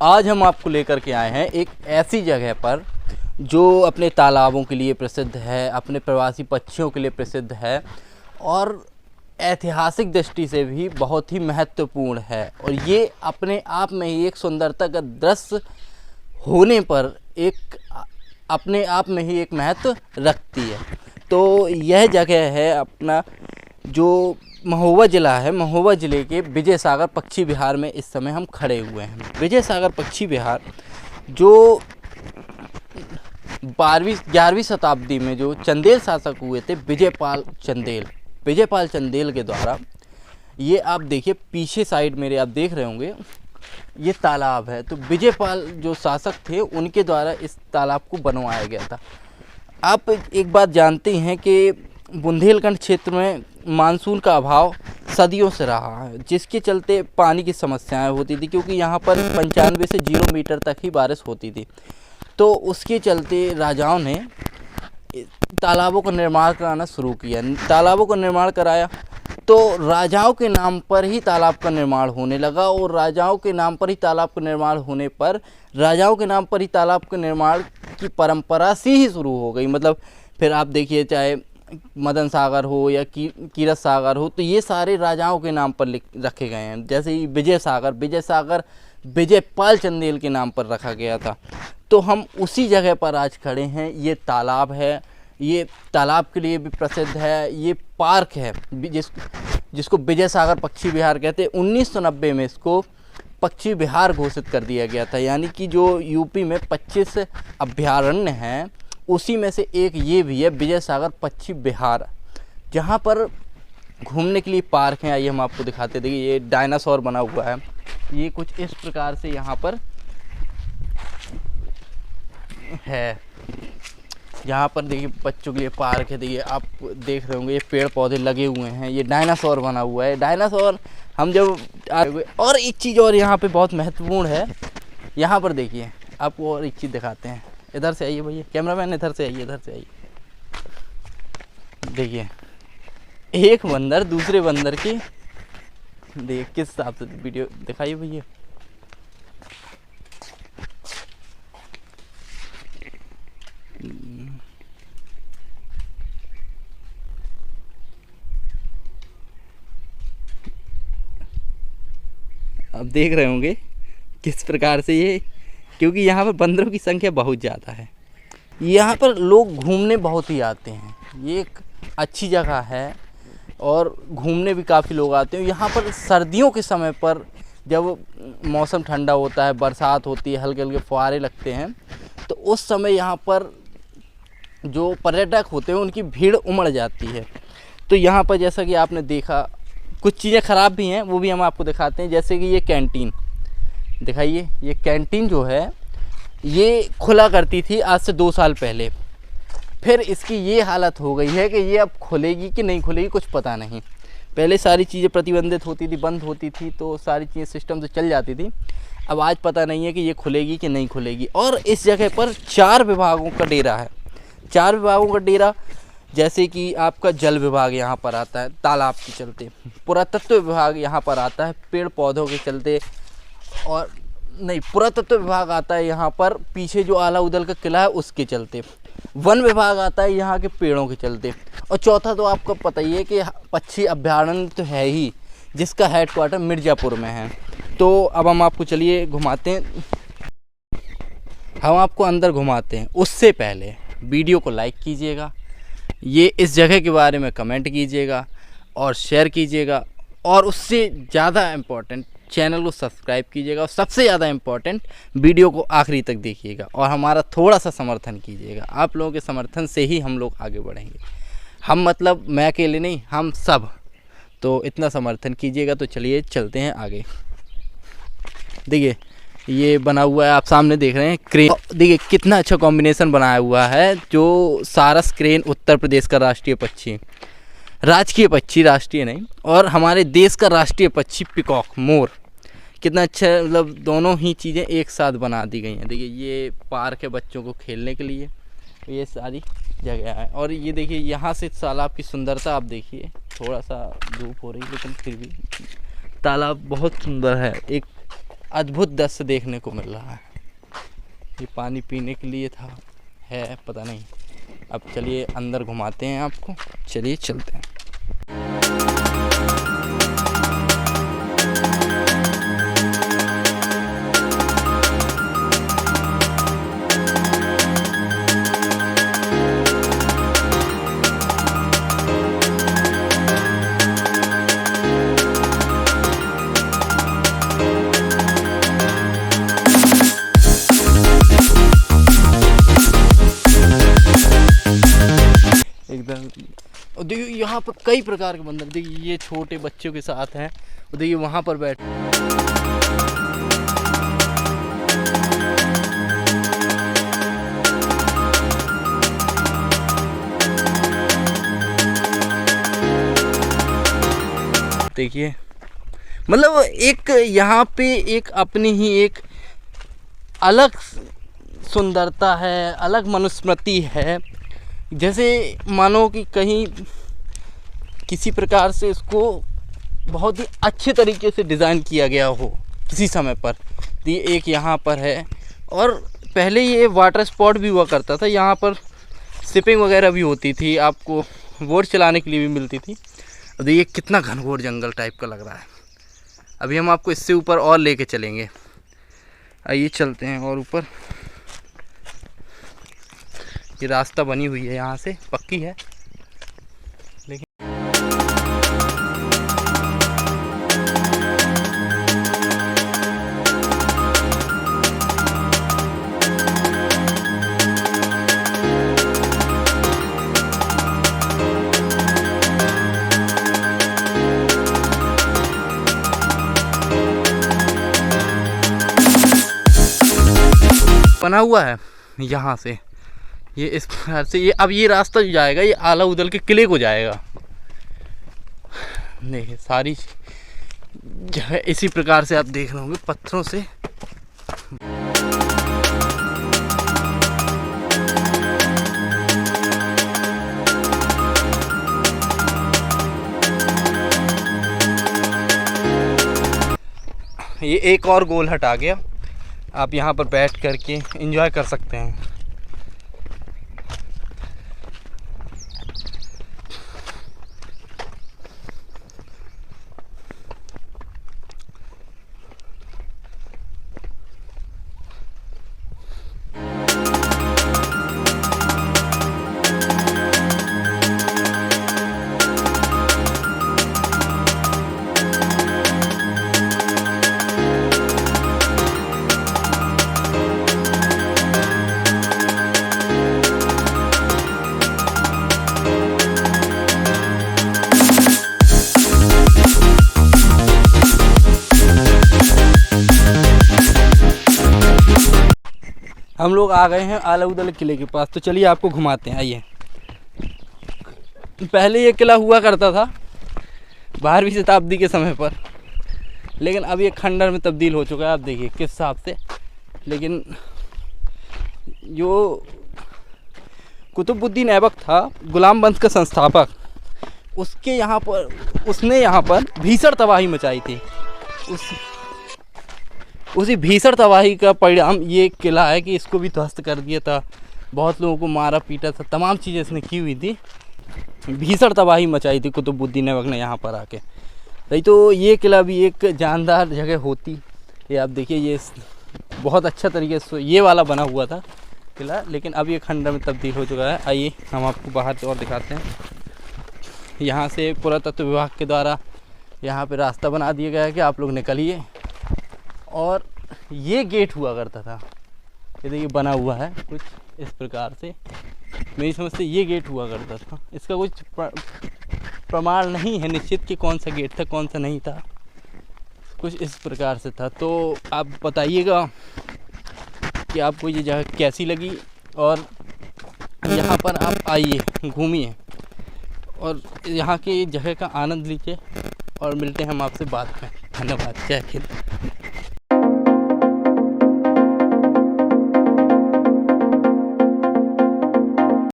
आज हम आपको लेकर के आए हैं एक ऐसी जगह पर जो अपने तालाबों के लिए प्रसिद्ध है, अपने प्रवासी पक्षियों के लिए प्रसिद्ध है और ऐतिहासिक दृष्टि से भी बहुत ही महत्वपूर्ण है। और ये अपने आप में ही एक सुंदरता का दृश्य होने पर एक अपने आप में ही एक महत्व रखती है। तो यह जगह है अपना जो महोबा ज़िला है। महोबा ज़िले के विजय सागर पक्षी विहार में इस समय हम खड़े हुए हैं। विजय सागर पक्षी विहार जो 11वीं शताब्दी में जो चंदेल शासक हुए थे, विजयपाल चंदेल के द्वारा, ये आप देखिए पीछे साइड मेरे आप देख रहे होंगे, ये तालाब है। तो विजयपाल जो शासक थे उनके द्वारा इस तालाब को बनवाया गया था। आप एक बात जानते हैं कि बुंदेलखंड क्षेत्र में मानसून का अभाव सदियों से रहा है, जिसके चलते पानी की समस्याएं होती थी, क्योंकि यहाँ पर 95 से 0 मीटर तक ही बारिश होती थी। तो उसके चलते राजाओं ने तालाबों का निर्माण कराना शुरू किया। तालाबों का निर्माण कराया तो राजाओं के नाम पर ही तालाब का निर्माण होने लगा, और राजाओं के नाम पर ही तालाब का निर्माण होने पर राजाओं के नाम पर ही तालाब के निर्माण की परंपरा सी ही शुरू हो गई। मतलब फिर आप देखिए, चाहे मदन सागर हो या कीरत सागर हो, तो ये सारे राजाओं के नाम पर रखे गए हैं। जैसे ही विजय सागर विजयपाल चंदेल के नाम पर रखा गया था। तो हम उसी जगह पर आज खड़े हैं। ये तालाब है, ये तालाब के लिए भी प्रसिद्ध है। ये पार्क है जिसको विजय सागर पक्षी विहार कहते हैं। 1990 में इसको पक्षी विहार घोषित कर दिया गया था। यानी कि जो यूपी में 25 अभयारण्य हैं, उसी में से एक ये भी है विजय सागर पक्षी विहार, जहाँ पर घूमने के लिए पार्क हैं। आइए हम आपको दिखाते। देखिए ये डायनासोर बना हुआ है, ये कुछ इस प्रकार से यहाँ पर है। यहाँ पर देखिए बच्चों के लिए पार्क है। देखिए आप देख रहे होंगे, ये पेड़ पौधे लगे हुए हैं। ये डायनासोर बना हुआ है। डायनासोर हम जब और एक चीज़ और यहाँ पे बहुत महत्वपूर्ण है। यहाँ पर देखिए, आपको और एक चीज़ दिखाते हैं। इधर से आइए भैया, कैमरामैन इधर से आइए, इधर से आइए। देखिए एक बंदर दूसरे बंदर की, देखिए किस हिसाब से वीडियो दिखाइए भैया। आप देख रहे होंगे किस प्रकार से ये, क्योंकि यहाँ पर बंदरों की संख्या बहुत ज़्यादा है। यहाँ पर लोग घूमने बहुत ही आते हैं। ये एक अच्छी जगह है और घूमने भी काफ़ी लोग आते हैं। यहाँ पर सर्दियों के समय पर जब मौसम ठंडा होता है, बरसात होती है, हल्के हल्के फुहारे लगते हैं, तो उस समय यहाँ पर जो पर्यटक होते हैं उनकी भीड़ उमड़ जाती है। तो यहाँ पर जैसा कि आपने देखा, कुछ चीज़ें ख़राब भी हैं, वो भी हम आपको दिखाते हैं। जैसे कि ये कैंटीन दिखाइए। ये कैंटीन जो है ये खुला करती थी आज से 2 साल पहले। फिर इसकी ये हालत हो गई है कि ये अब खुलेगी कि नहीं खुलेगी कुछ पता नहीं। पहले सारी चीज़ें प्रतिबंधित होती थी, बंद होती थी, तो सारी चीज़ें सिस्टम से चल जाती थी। अब आज पता नहीं है कि ये खुलेगी कि नहीं खुलेगी। और इस जगह पर 4 विभागों का डेरा है। 4 विभागों का डेरा, जैसे कि आपका जल विभाग यहाँ पर आता है तालाब के चलते, पुरातत्व विभाग यहाँ पर आता है पेड़ पौधों के चलते, और नहीं, पुरातत्व विभाग आता है यहाँ पर पीछे जो आलाउदल का किला है उसके चलते, वन विभाग आता है यहाँ के पेड़ों के चलते, और चौथा तो आपको पता ही है कि पक्षी अभयारण्य तो है ही, जिसका हेडक्वार्टर मिर्ज़ापुर में है। तो अब हम आपको चलिए घुमाते हैं, हम आपको अंदर घुमाते हैं। उससे पहले वीडियो को लाइक कीजिएगा, ये इस जगह के बारे में कमेंट कीजिएगा और शेयर कीजिएगा, और उससे ज़्यादा इम्पोर्टेंट चैनल को सब्सक्राइब कीजिएगा, और सबसे ज़्यादा इम्पोर्टेंट वीडियो को आखिरी तक देखिएगा और हमारा थोड़ा सा समर्थन कीजिएगा। आप लोगों के समर्थन से ही हम लोग आगे बढ़ेंगे। हम मतलब मैं अकेले नहीं, हम सब। तो इतना समर्थन कीजिएगा। तो चलिए चलते हैं आगे। देखिए ये बना हुआ है, आप सामने देख रहे हैं क्रेन। देखिए कितना अच्छा कॉम्बिनेशन बनाया हुआ है। जो सारस क्रेन उत्तर प्रदेश का राष्ट्रीय पक्षी, राजकीय पक्षी, राष्ट्रीय नहीं, और हमारे देश का राष्ट्रीय पक्षी पिकॉक, मोर। कितना अच्छा, मतलब दोनों ही चीज़ें एक साथ बना दी गई हैं। देखिए ये पार्क है बच्चों को खेलने के लिए, ये सारी जगह है। और ये देखिए यहाँ से तालाब की सुंदरता आप देखिए। थोड़ा सा धूप हो रही है लेकिन फिर भी तालाब बहुत सुंदर है। एक अद्भुत दृश्य देखने को मिल रहा है। ये पानी पीने के लिए था, है पता नहीं। अब चलिए अंदर घुमाते हैं आपको, चलिए चलते हैं। और देखिए यहाँ पर कई प्रकार के बंदर, देखिए ये छोटे बच्चों के साथ हैं, और देखिए वहाँ पर बैठ देखिए, मतलब एक यहाँ पे एक अपनी ही एक अलग सुंदरता है, अलग मनुस्मृति है। जैसे मानो कि कहीं किसी प्रकार से इसको बहुत ही अच्छे तरीके से डिज़ाइन किया गया हो किसी समय पर। ये एक यहाँ पर है, और पहले ये वाटर स्पॉट भी हुआ करता था। यहाँ पर शिपिंग वगैरह भी होती थी, आपको बोट चलाने के लिए भी मिलती थी। अब देखिए कितना घनघोर जंगल टाइप का लग रहा है। अभी हम आपको इससे ऊपर और लेके चलेंगे, आइए चलते हैं और ऊपर। ये रास्ता बनी हुई है, यहाँ से पक्की है, लेकिन बना हुआ है यहाँ से। ये इस प्रकार से ये अब ये रास्ता जो जाएगा ये आला उदल के किले को जाएगा। देखिए सारी जगह इसी प्रकार से आप देख रहे होंगे, पत्थरों से। ये एक और गोल हट आ गया, आप यहाँ पर बैठ करके एंजॉय कर सकते हैं। हम लोग आ गए हैं आला उदल किले के पास, तो चलिए आपको घुमाते हैं, आइए। पहले ये किला हुआ करता था 12वीं शताब्दी के समय पर, लेकिन अब ये खंडर में तब्दील हो चुका है। आप देखिए किस हिसाब से। लेकिन जो कुतुबुद्दीन ऐबक था, गुलाम वंश का संस्थापक, उसने यहाँ पर भीषण तबाही मचाई थी। उसी भीषण तबाही का परिणाम ये किला है कि इसको भी ध्वस्त कर दिया था, बहुत लोगों को मारा पीटा था, तमाम चीज़ें इसने की हुई थी। भीषण तबाही मचाई थी कुतुबुद्दीन ऐबक ने यहाँ पर आके। नहीं तो ये किला भी एक जानदार जगह होती। ये आप देखिए, ये बहुत अच्छा तरीके से ये वाला बना हुआ था किला, लेकिन अब ये खंडर में तब्दील हो चुका है। आइए हम आपको बाहर से और दिखाते हैं। यहाँ से पुरातत्व विभाग के द्वारा यहाँ पे रास्ता बना दिया गया है कि आप लोग निकलिए। और ये गेट हुआ करता था, ये देखिए बना हुआ है कुछ इस प्रकार से। मेरी समझ से ये गेट हुआ करता था। इसका कुछ प्रमाण नहीं है निश्चित कि कौन सा गेट था कौन सा नहीं था, कुछ इस प्रकार से था। तो आप बताइएगा कि आपको ये जगह कैसी लगी, और यहाँ पर आप आइए, घूमिए और यहाँ की जगह का आनंद लीजिए। और मिलते हैं हम आपसे बाद में। धन्यवाद, जय हिंद।